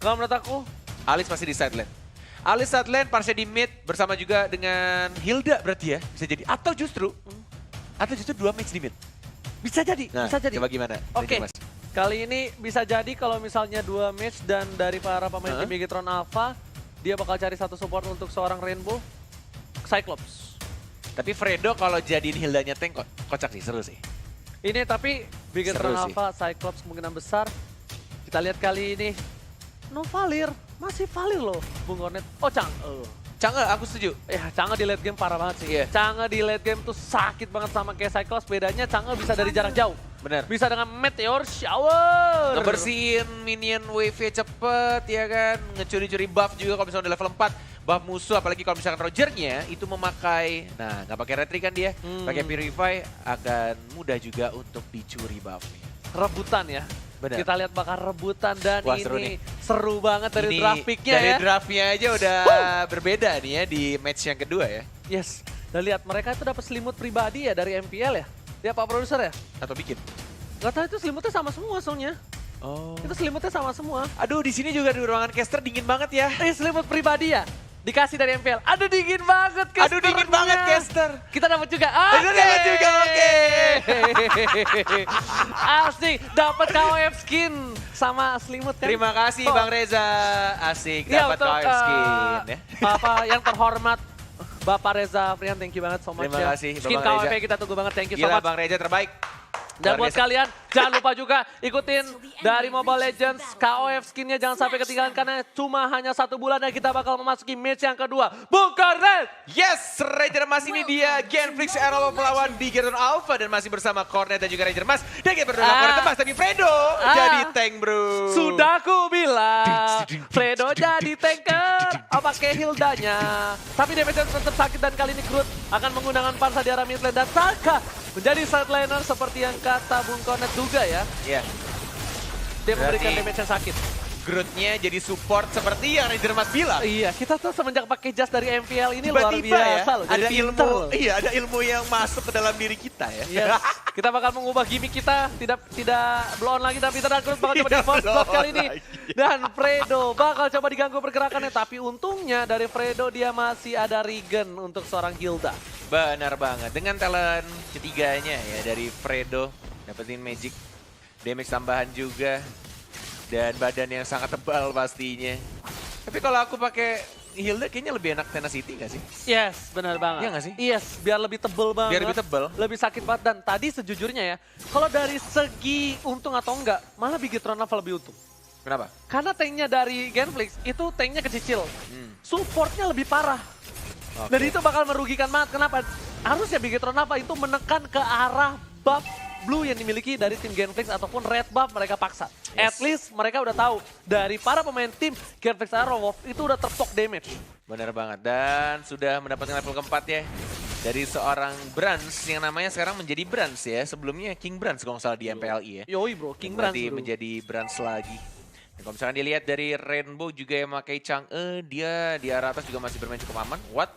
Kalau menurut aku, Alice masih di side lane. Alice side lane, Parsha di mid bersama juga dengan Hilda berarti ya, bisa jadi. Atau justru dua match di mid. bisa jadi, Nah, bisa jadi. coba gimana? Oke, Mas. kali ini bisa jadi kalau misalnya 2 match dan dari para pemain tim Bigetron Alpha, dia bakal cari satu support untuk seorang Rainbow, Cyclops. Tapi Fredo kalau jadiin Hildanya tank kocak sih, seru sih. Ini tapi Bigetron Seru sih. Alpha, Cyclops kemungkinan besar. Kita lihat kali ini, no Valir, masih Valir loh, Bung Cornet. Oh Chang'e. Chang'e, aku setuju. Ya, Chang'e di late game parah banget sih. Iya. Chang'e di late game tuh sakit banget sama kayak Cyclops. Bedanya Chang'e bisa dari jarak jauh. Bener. Bisa dengan Meteor Shower. Ngebersihin minion wave-nya cepet ya kan. Ngecuri-curi buff juga kalau misalnya udah level 4. Buff musuh, apalagi kalau misalkan Rogernya itu memakai, nah nggak pakai retri kan dia. Pakai Purify akan mudah juga untuk dicuri buffnya. Rebutan ya. Bener. Kita lihat bakal rebutan dan Wah, ini seru nih. banget dari Ini draft pick-nya dari ya. draftnya aja udah berbeda nih ya di match yang kedua ya. Yes. Dan lihat mereka itu dapat selimut pribadi ya dari MPL ya. Dia Pak Produser ya. Atau bikin. Gak tahu itu selimutnya sama semua soalnya. Oh. Itu selimutnya sama semua. Aduh, di sini juga di ruangan caster dingin banget ya. Selimut pribadi ya. Dikasih dari MPL. Aduh dingin banget casternya. Aduh, dingin banget caster. Kita dapat juga. Kita dapat juga, oke. Asik, dapat KOF skin sama selimut kan. Terima kasih Bang Reza. Asik Iya, dapat untuk, KOF skin ya. Apa yang terhormat Bapak Reza Frian, thank you banget so much Terima ya. kasih, Skin Bapak KOF Reza. kita tunggu banget, thank you so Gila much. Bang Reza terbaik. Dan Luar buat biasa. kalian, jangan lupa juga ikutin dari Mobile Legends, KOF skinnya jangan sampai ketinggalan karena cuma hanya 1 bulan dan kita bakal memasuki match yang kedua. Bung Cornet! Yes, Ranger Mas ini dia Genflix Arrow melawan Bigetron Alpha dan masih bersama Cornet dan juga Ranger Mas. Dan kita berdua Cornet Mas, tapi Fredo jadi tank bro. Sudah ku bilang, Fredo jadi tanker, pakai Hildanya. Tapi damage tetap sakit dan kali ini Groot akan menggunakan Parsha di arah mid lane dan Saka menjadi side laner seperti yang kata Bung Cornet duga ya. Iya, Dia memberikan Berarti- damage yang sakit. Grootnya jadi support seperti yang Ranger Mas bilang. Iya, kita tuh semenjak pakai jas dari MPL ini luar Tiba-tiba biasa ya, loh. Jadi ada pinter ilmu, loh. iya ada ilmu yang masuk ke dalam diri kita ya. Yes. Kita bakal mengubah gimmick kita, tidak blow on lagi, tapi kita Groot bakal coba di Tidak first blow blood on kali ini. lagi. Dan Fredo bakal coba diganggu pergerakannya, tapi untungnya dari Fredo dia masih ada regen untuk seorang Hilda. Benar banget, dengan talent ketiganya ya dari Fredo, dapetin magic, damage tambahan juga, dan badan yang sangat tebal pastinya. Tapi kalau aku pakai Hilda kayaknya lebih enak Tenacity gak sih? Yes, benar banget. Iya nggak sih? Yes, biar lebih tebel banget. Biar lebih tebel. Lebih sakit banget. Dan tadi sejujurnya ya, kalau dari segi untung atau enggak, malah Bigetron Alpha lebih untung. Kenapa? Karena tanknya dari Genflix itu tanknya kecil. Supportnya lebih parah. Oke. Dan itu bakal merugikan banget. Kenapa? Harusnya Bigetron Alpha itu menekan ke arah buff blue yang dimiliki dari tim Genflix ataupun red buff mereka paksa. Yes. At least mereka udah tahu dari para pemain tim Genflix Aerowolf itu udah terpok damage. Benar banget, dan sudah mendapatkan level keempat ya. Dari seorang Brans yang namanya sekarang menjadi Brans ya. Sebelumnya King Brans kalau nggak salah di MPLI ya. Yoi bro, King Brand Berarti bro. menjadi Brans lagi. Dan kalau misalkan dilihat dari Rainbow juga yang memakai Chang'e, dia di arah atas juga masih bermain cukup aman. What?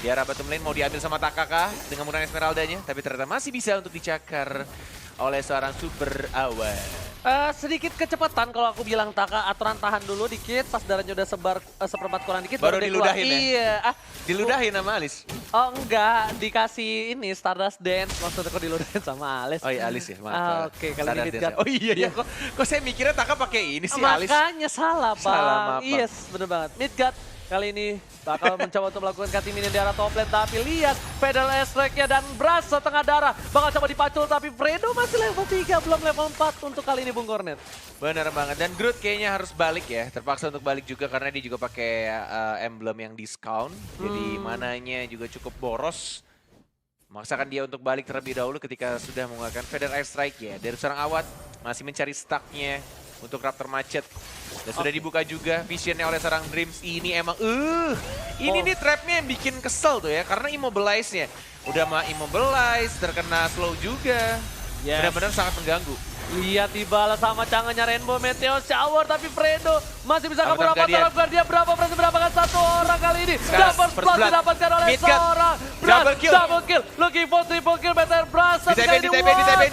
Di arah bottom lane mau diambil sama Takaka dengan menggunakan Esmeraldanya, tapi ternyata masih bisa untuk dicakar oleh seorang super awal. Sedikit kecepatan kalau aku bilang Taka, aturan tahan dulu dikit, pas darahnya udah sebar seperempat kurang dikit. Baru dia keluar. diludahin ya? Iya. Diludahin sama Alice. Oh enggak, dikasih ini Stardust Dance, maksudnya kok diludahin sama Alice. Oh iya Alice ya, maaf. Oke, kali Sadar ini dia, Midgard. saya. Oh iya ya, kok saya mikirnya Taka pakai ini sih Alice. Makanya salah bang. Salah, maaf, Bang. Yes, bener banget. Midgard kali ini bakal mencoba untuk melakukan cutting minion di arah top lane, tapi lihat pedal strike-nya dan Brass setengah darah. Bakal coba dipacul, tapi Fredo masih level 3, belum level 4 untuk kali ini Bung Cornet. Benar banget, dan Groot kayaknya harus balik ya, terpaksa untuk balik juga karena dia juga pakai emblem yang discount, jadi mananya juga cukup boros. Memaksakan dia untuk balik terlebih dahulu ketika sudah menggunakan Feather Air Strike ya. Dari seorang Awat masih mencari stucknya untuk Raptor Macet. Dan sudah dibuka juga visionnya oleh seorang Dreams. Ini emang ini nih trapnya yang bikin kesel tuh ya, karena immobilize-nya. Udah mah immobilize, terkena slow juga. Yes. Benar-benar sangat mengganggu. Lihat dibalas sama canggahnya Rainbow Meteor Shower, tapi Fredo masih bisa kabur. Apa Guardian. taraf Guardian berapa berhasil mendapatkan satu orang kali ini. Sekarang Double first spot blood. didapatkan oleh Mid cut. seorang Double kill. Double kill. Looking for triple kill Meteor Blast. Tapi kali ini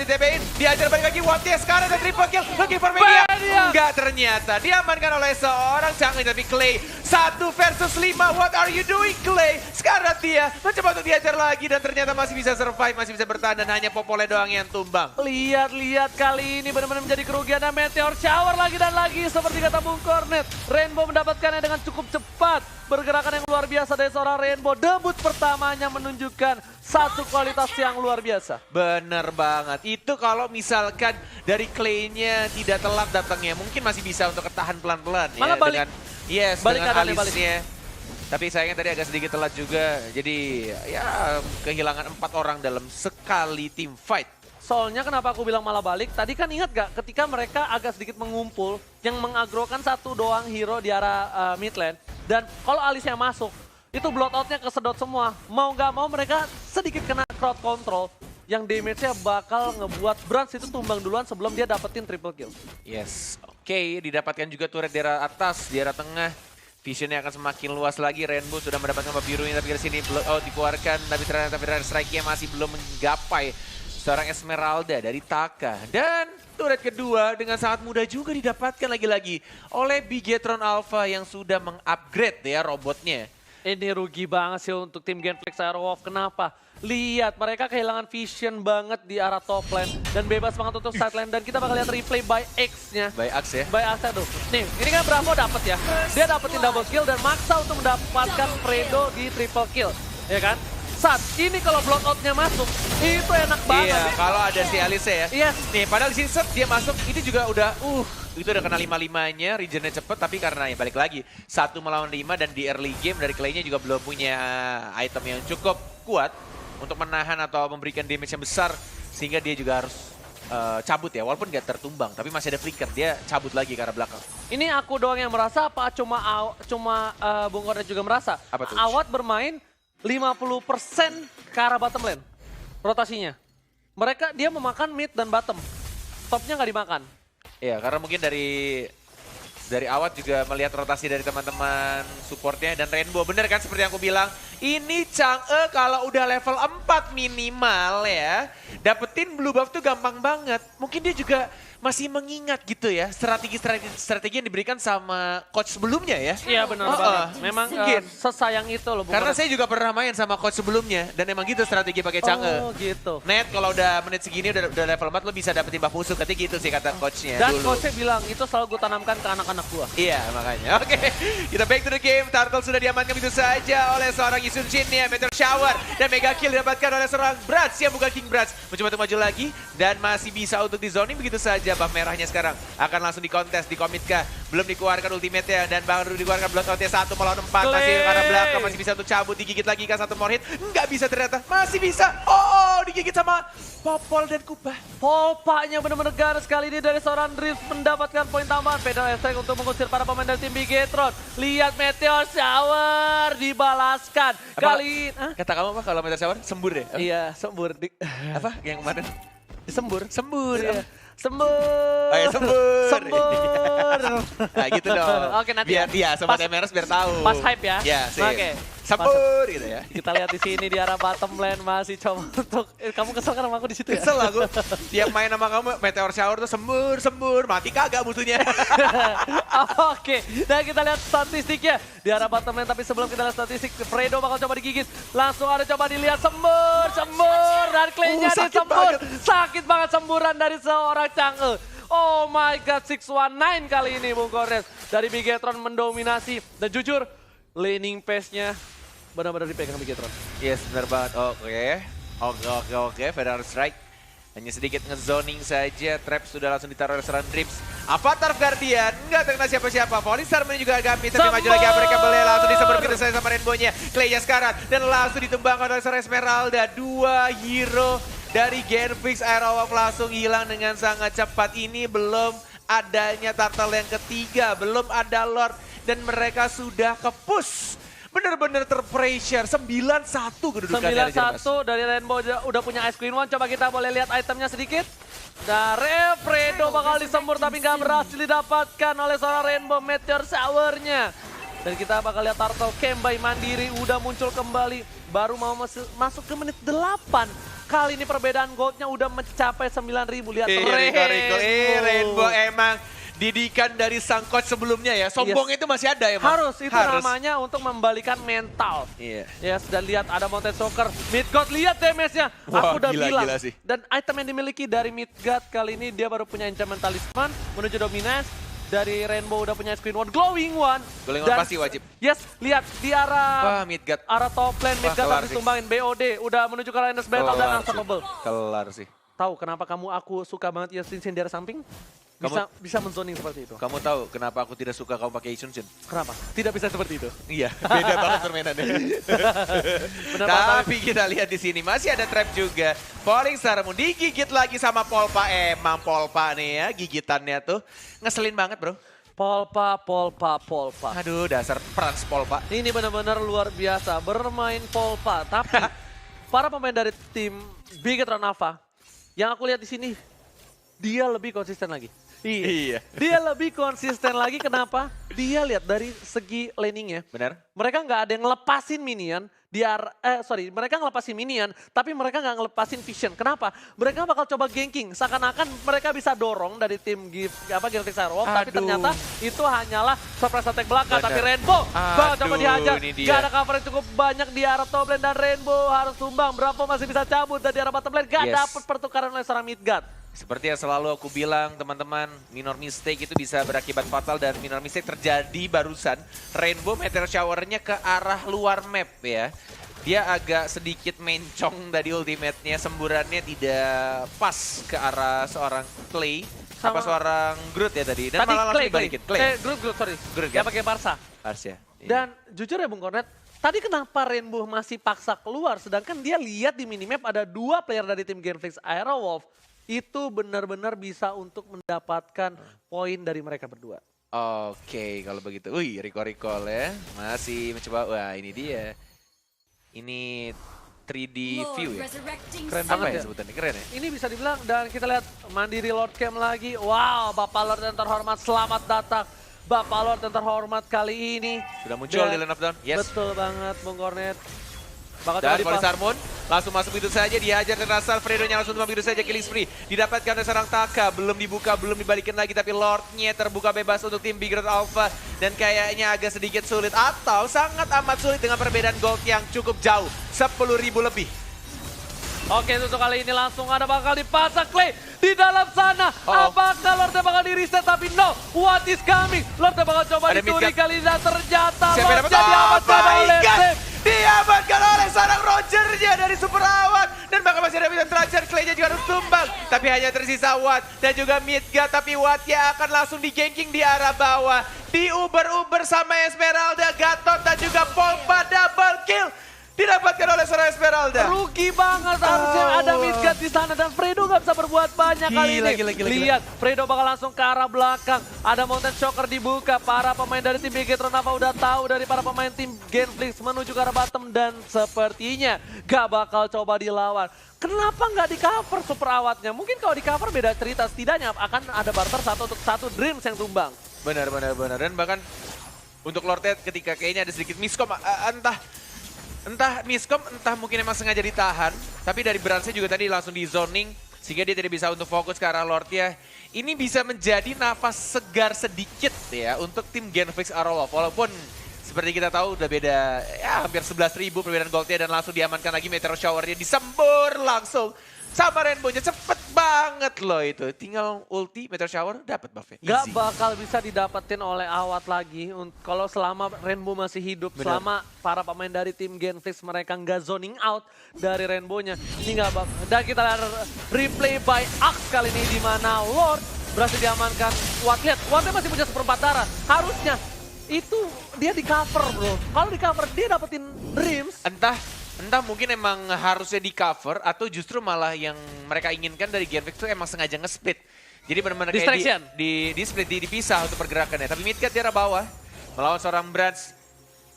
Di-TP-in. Diajar balik lagi Watt ya, sekarang ada triple kill. Looking for Mania. Mania. Enggak, ternyata diamankan oleh seorang canggih, tapi Clay 1 versus 5. What are you doing, Clay? Sekarang dia mencoba untuk diajar lagi dan ternyata masih bisa survive, masih bisa bertahan dan hanya Popole doang yang tumbang. Lihat kali ini benar-benar menjadi kerugian dan Meteor Shower lagi dan lagi. Seperti kata Bung Cornet, Rainbow mendapatkannya dengan cukup cepat. Pergerakan yang luar biasa dari seorang Rainbow. Debut pertamanya menunjukkan satu kualitas yang luar biasa. Bener banget. Itu kalau misalkan dari Clay-nya tidak telat datangnya, mungkin masih bisa untuk ketahan pelan-pelan ya. Malah balik. Dengan, yes, Balik dengan keadaannya, alisnya. Tapi sayangnya tadi agak sedikit telat juga. Jadi ya kehilangan 4 orang dalam sekali team fight. Soalnya kenapa aku bilang malah balik, tadi kan ingat gak ketika mereka agak sedikit mengumpul, yang mengagrokan satu doang hero di arah mid lane, dan kalau alisnya masuk, itu bloodout-nya kesedot semua. Mau gak mau mereka sedikit kena crowd control, yang damage-nya bakal ngebuat Brans itu tumbang duluan sebelum dia dapetin triple kill. Yes, oke, didapatkan juga turret di arah atas, di arah tengah. Visionnya akan semakin luas lagi. Rainbow sudah mendapatkan map birunya, tapi dari sini blowout dikeluarkan, tapi ternyata strike-nya masih belum menggapai seorang Esmeralda dari Taka. Dan turret kedua dengan sangat mudah juga didapatkan lagi-lagi oleh Bigetron Alpha yang sudah mengupgrade ya robotnya. Ini rugi banget sih untuk tim Genflix Aerowolf. Kenapa? Lihat, mereka kehilangan vision banget di arah top lane. Dan bebas banget untuk side lane. Dan kita bakal lihat replay by X-nya. By Axe ya. By Axe tuh. Nih, ini kan Bravo dapet ya. Dia dapetin double kill dan maksa untuk mendapatkan Fredo di triple kill. Ya kan? Saat ini kalau blowout-nya masuk, itu enak banget. Iya, kalau ada si Alice ya. Yes. Nih, padahal di sini set dia masuk, ini juga udah itu udah kena 5-5-nya, regennya cepet, tapi karena ya balik lagi 1 melawan 5 dan di early game dari Clay-nya juga belum punya item yang cukup kuat untuk menahan atau memberikan damage yang besar, sehingga dia juga harus cabut ya, walaupun gak tertumbang, tapi masih ada flicker, dia cabut lagi ke arah belakang. Ini aku doang yang merasa apa cuma Bung Kornet juga merasa? Apa tuh? Awat bermain 50% ke arah bottom lane rotasinya. Dia memakan mid dan bottom. Topnya nggak dimakan. Iya, karena mungkin dari Awat juga melihat rotasi dari teman-teman supportnya dan Rainbow. Bener kan seperti yang aku bilang, ini Chang'e kalau udah level 4 minimal ya, dapetin blue buff tuh gampang banget. Mungkin dia juga masih mengingat gitu ya, strategi yang diberikan sama coach sebelumnya ya. Iya benar banget. Memang mungkin. sesayang itu loh. Karena saya juga pernah main sama coach sebelumnya dan emang gitu strategi pakai Chang'e. Oh gitu. Net kalau udah menit segini udah level 4 lo bisa dapetin buff musuh, katanya gitu sih kata coachnya Dan dulu. coachnya bilang itu selalu gue tanamkan ke anak-anak gua. Iya makanya. Oke, kita back to the game. Turtle sudah diamankan begitu saja oleh seorang Yisun Jin ya. Meteor Shower dan Mega Kill didapatkan oleh seorang Brats yang bukan King Brats. Mencoba untuk maju lagi dan masih bisa untuk di zoning begitu saja. Buff merahnya sekarang akan langsung dikontes, dikomitkah? Belum dikeluarkan ultimate-nya dan baru dikeluarkan bloodout-nya 1 melawan 4. Masih ke arah belakang, masih bisa untuk cabut, digigit lagi kan 1 more hit. Nggak bisa ternyata, masih bisa. Digigit sama Popol dan Kubah. Popanya benar-benar ganas kali ini dari seorang Drift mendapatkan poin tambahan. Pedal strike untuk mengusir para pemain dari tim Bigetron. Lihat Meteor Shower dibalaskan. Kali Kata kamu apa kalau Meteor Shower? Sembur ya? Iya, sembur. Apa? Yang kemarin? Sembur. Sembur. Iya. Sembur. Oh ya sembur. Sembur. Nah gitu dong. Oke, nanti biar ya. sobat MRS biar tahu. Pas hype ya. Ya, sip. Oke. Sembur gitu ya. Kita lihat di sini di arah bottom lane masih coba untuk kamu kesel kan sama aku di situ ya? Kesel aku. Tiap main sama kamu Meteor Shower tuh sembur. Mati kagak musuhnya. Oke, nah kita lihat statistiknya di arah bottom lane, tapi sebelum kita lihat statistik, Fredo bakal coba digigit. Langsung ada coba dilihat sembur dan Clay-nya disembur. Sakit banget semburan dari seorang Chang'e. Oh my god, 619 kali ini Bung Kornes. Dari Bigetron mendominasi dan jujur laning pace-nya benar-benar dipegang Bigetron. Yes, benar banget. Oke. Federal Strike. Hanya sedikit ngezoning saja. Trap sudah langsung ditaruh oleh seorang Drips. Avatar Guardian. Nggak terkena siapa-siapa. Polisar juga agak tapi maju lagi mereka boleh langsung disembur begitu saja sama Rainbow-nya. Clay-nya sekarang. Dan langsung ditumbangkan oleh seorang Esmeralda. 2 hero dari Genflix Aerowolf langsung hilang dengan sangat cepat. Ini belum adanya turtle yang ketiga. Belum ada Lord. Dan mereka sudah ke-push bener-bener terpressure. 9-1 kedudukannya. 9-1 dari Rainbow udah punya Ice Queen One. Coba kita boleh lihat itemnya sedikit. Dari Fredo bakal disembur tapi nggak berhasil didapatkan oleh seorang Rainbow Meteor Shower-nya. Dan kita bakal lihat Turtle Camp by Mandiri udah muncul kembali. Baru mau masuk ke menit 8. Kali ini perbedaan goldnya udah mencapai 9.000. Lihat Rainbow emang didikan dari sang coach sebelumnya ya. Sombong itu masih ada ya, Mas? Harus, itu namanya untuk membalikan mental. Iya. Yes, dan lihat ada Mountain Soccer. Midgard, lihat damage-nya. Aku udah bilang. Gila sih. Dan item yang dimiliki dari Midgard kali ini, dia baru punya Enchantment Talisman menuju Dominance. Dari Rainbow udah punya Screen One, Glowing One. Glowing One pasti wajib. Yes, lihat di arah Midgard. Arah top lane, Midgard harus ditumbangin. BOD udah menuju ke Linus Battle dan Unstoppable. Kelar sih. Tahu kenapa aku suka banget Yasunshin dari samping? Bisa menzoning seperti itu. Kamu tahu kenapa aku tidak suka kamu pakai Yasunshin? Kenapa? Tidak bisa seperti itu. Iya, beda banget permainannya. Tapi kita lihat di sini masih ada trap juga. Falling Star Moon digigit lagi sama Polpa. Emang Polpa nih ya, gigitannya tuh ngeselin banget, bro. Polpa. Aduh, dasar Frans Polpa. Ini benar-benar luar biasa bermain Polpa. Tapi para pemain dari tim Bigetron Alpha, yang aku lihat di sini, dia lebih konsisten lagi. Iya. Dia lebih konsisten lagi, kenapa? Dia lihat dari segi laningnya. Benar. Mereka nggak ada yang ngelepasin minion, mereka ngelepasin minion, tapi mereka nggak ngelepasin vision. Kenapa? Mereka bakal coba ganking, seakan-akan mereka bisa dorong dari tim Genflix Airwolf, tapi ternyata itu hanyalah surprise attack belakang. Tapi Rainbow bakal coba dihajar, gak ada cover yang cukup banyak di arah top lane, dan Rainbow harus tumbang. Bravo masih bisa cabut dari arah bottom lane, gak dapet pertukaran oleh seorang Midgard. Seperti yang selalu aku bilang teman-teman, minor mistake itu bisa berakibat fatal dan minor mistake terjadi barusan. Rainbow Meteor Shower-nya ke arah luar map ya. Dia agak sedikit mencong dari ultimate-nya, semburannya tidak pas ke arah seorang Clay. Apa seorang Groot ya tadi, dan malah langsung dibalikin. Groot, ya pakai Barca. Barca. Dan jujur ya Bung Kornet, tadi kenapa Rainbow masih paksa keluar, sedangkan dia lihat di minimap ada 2 player dari tim Genflix Airwolf. Itu benar-benar bisa untuk mendapatkan poin dari mereka berdua. Oke, kalau begitu. Wih, recall ya. Masih mencoba. Wah, ini dia. Ini 3D view ya. Keren Apa banget ya ya sebutannya? Keren ya? Ini bisa dibilang, dan kita lihat Mandiri Lord Camp lagi. Wow, Bapak Lord yang terhormat, selamat datang. Bapak Lord yang terhormat kali ini. Sudah muncul di line of down. Yes. Betul banget, Bung Kornet. Dan Falling Star Moon langsung masuk begitu saja, dihajar dan Rasal Fredo-nya langsung begitu saja killing spree. Didapatkan oleh seorang Taka, belum dibuka, belum dibalikin lagi, tapi Lord-nya terbuka bebas untuk tim Bigetron Alpha. Dan kayaknya agak sedikit sulit atau sangat amat sulit dengan perbedaan gold yang cukup jauh, 10.000 lebih. Oke, untuk kali ini langsung ada bakal dipasang Clay di dalam sana. Apakah Lordnya bakal di reset? Tapi no, what is coming? Lordnya bakal coba dicuri kali ini, dan ternyata Lordnya diamankan oleh Sam. Diamankan oleh seorang Roger-nya dari Super Awat. Dan bahkan masih ada bisa terakhir, Clay-nya juga harus tumbang. Tapi hanya tersisa Watt dan juga Midgard. Tapi Watt-nya akan langsung di-ganking di arah bawah. Di-uber-uber sama Esmeralda, Gatot dan juga Polpa, double kill. Didapatkan oleh seorang Esmeralda. Rugi banget, harusnya ada Midgard di sana dan Fredo nggak bisa berbuat banyak kali ini. Lihat, Fredo bakal langsung ke arah belakang. Ada Mountain Shocker dibuka. Para pemain dari tim Bigetron Alpha udah tahu dari para pemain tim Genflix menuju ke arah bottom, dan sepertinya gak bakal coba dilawan. Kenapa nggak di cover Super Awatnya? Mungkin kalau di cover beda cerita, setidaknya akan ada barter 1-1 Dreams yang tumbang. Benar. Dan bahkan untuk Lord-nya ketika kayaknya ada sedikit miskom, entah miskom, entah mungkin emang sengaja ditahan. Tapi dari Bransnya juga tadi langsung di zoning, sehingga dia tidak bisa untuk fokus ke arah Lord-nya. Ini bisa menjadi nafas segar sedikit ya untuk tim Genflix Airwolf. Walaupun seperti kita tahu udah beda ya hampir 11.000 perbedaan goldnya, dan langsung diamankan lagi Meteor Shower-nya, disembur langsung sama Rainbow-nya. Cepet banget loh itu. Tinggal ulti Meteor Shower dapat buff-nya. Gak bakal bisa didapetin oleh Awat lagi kalau selama Rainbow masih hidup. Bener. Selama para pemain dari tim Genflix mereka nggak zoning out dari Rainbow-nya. Ini nggak bakal. Dan kita lihat replay by Axe kali ini, di mana Lord berhasil diamankan. Watt, lihat, Watt-nya masih punya seperempat darah. Harusnya itu dia di cover, bro. Kalau di cover dia dapetin Dreams. Entah mungkin emang harusnya di cover, atau justru malah yang mereka inginkan dari Genflix itu emang sengaja nge-split. Jadi benar-benar kayak di split, dipisah untuk pergerakannya. Tapi Midgard di arah bawah melawan seorang Brands.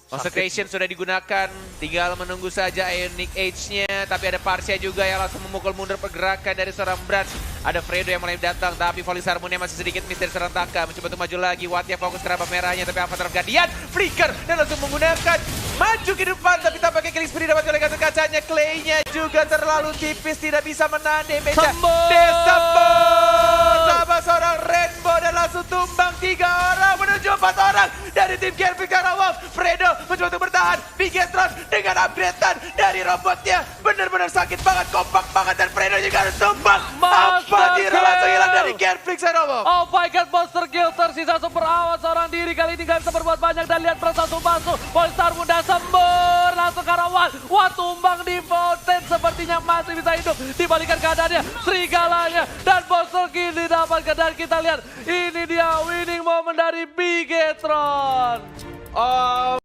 Consecration sudah digunakan, tinggal menunggu saja Ionic Age-nya. Tapi ada Parsia juga yang langsung memukul mundur pergerakan dari seorang Brans. Ada Fredo yang mulai datang, tapi Volley Harmonia masih sedikit miss dari seorang Taka. Mencoba untuk maju lagi, Watia fokus ke rambut merahnya, tapi Avatar Guardian, Flicker, dan langsung menggunakan maju ke depan. Tapi tampaknya killing spree dapat oleh kartu kacanya. Clay-nya juga terlalu tipis, tidak bisa menahan damage-nya. Desembur sama seorang Rainbow dan langsung tumbang 3 orang menuju 4 orang dari tim Kelvin Karawang. Fredo mencoba untuk bertahan, Bigetron dengan upgrade-an dari robotnya. Benar-benar sakit banget, kompak banget, dan Fredo juga harus tumbang. Apa dia langsung hilang dari Kelvin Karawang. Oh my god, monster kill tersisa super awas seorang diri. Kali ini gak bisa berbuat banyak dan lihat persatu masuk. Polestar muda sembur, langsung Karawang. Wah, tumbang di fountain sepertinya masih bisa hidup. Dibalikan keadaannya, serigalanya dan monster kill didapatkan. Dan kita lihat, ini dia winning moment dari Bigetron. Oh.